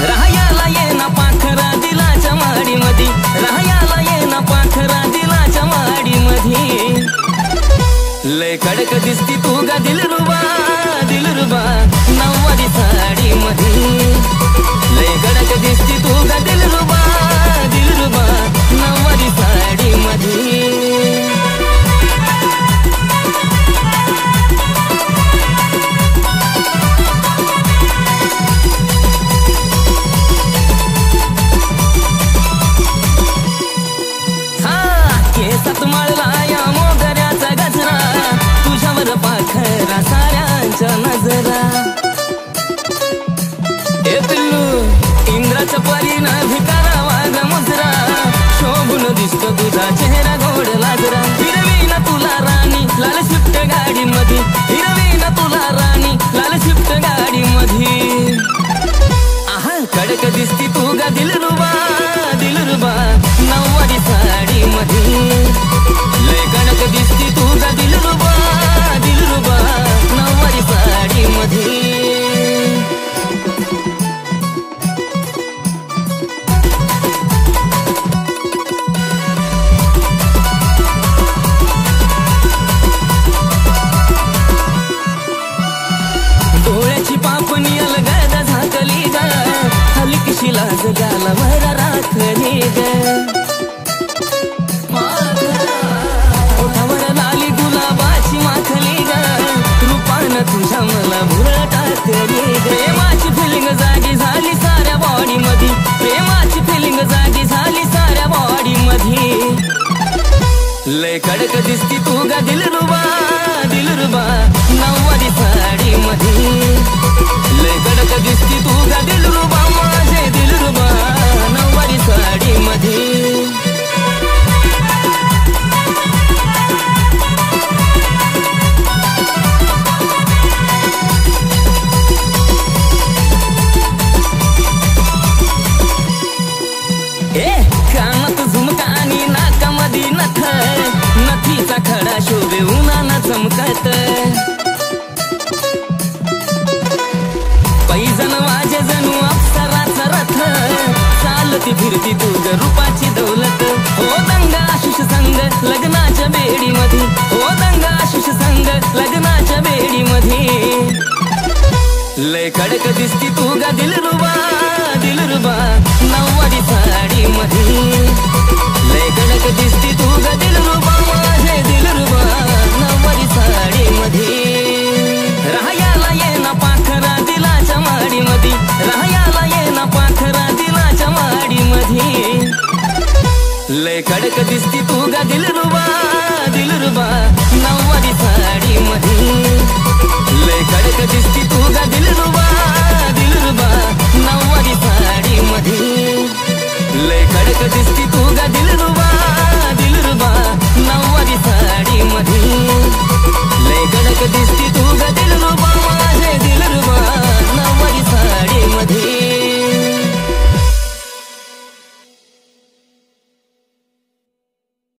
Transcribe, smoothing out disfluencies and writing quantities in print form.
राहायला ये ना पाखरा दिलाच्या माडी मधी, राहायला ये ना पाखरा दिलाच्या माडी मधी। लय कडक दिसती तू गा दिलरुबा दिलरुबा नववारी साडी मधी। लय कडक दिसती तू गा दिलरुबा दिलरुबा नववारी साडी मधी। पाखरा साऱ्यांच्या नजरा ए पिल्लू इंद्राच्या परीनं भिकारा वाग मुजरा शोभून दिसतो तुझा चेहरा गोड लाजरा। हिरवी ना तुला राणी लाल स्विफ्ट गाडी मधी, हिरवी ना तुला राणी लाल स्विफ्ट गाडी मधी। आहा कडक दिसती तू गा दिलरुबा दिलरुबा नववारी साडी मधी। लय कडक दिसती तू गा दिलरुबा दिलरुबा नववारी साडी मधी। डोळ्याची पापणी अलगद झाकली ग, हलकीशी लाज गालावर राखली ग। ओठावर लाली गुलाबाची माखली ग, रूपानं तुझ्या मला भुर टाकली ग। प्रेमाची फिलिंग जागी झाली साऱ्या बॉडी मधी, प्रेमाची फिलिंग जागी झाली साऱ्या बॉडी मधी। लय कडक दिसती तू गा दिलरुबा दिलरुबा नववारी साडी मधी। लय कडक दिसती तू गा दिलरुबा माझे दिलरुबा नववारी साडी मधी। कानात झुमका आणि नाकामध्ये नथ, नथीचा खडा शोभे उन्हानं चमकत। पैजण वाजे जणू अप्सराचा रथ, चालती फिरती तू ग रूपाची दौलत। हो दंगा आशिष संग लग्नाच्या बेडी मधी, हो दंगा आशिष संग लग्नाच्या बेडी मधी। लय कडक दिसती तू गा दिलरुबा दिलरुबा नववारी साडी मधी। लय कडक दिसती तू गा दिलरुबा माझे दिलरुबा नववारी साडी मधी। राहायला ये ना पाखरा दिलाच्या माडी मधी, राहायला ये ना पाखरा दिलाच्या माडी मधी। लय कडक दिसती तू गा दिलरुबा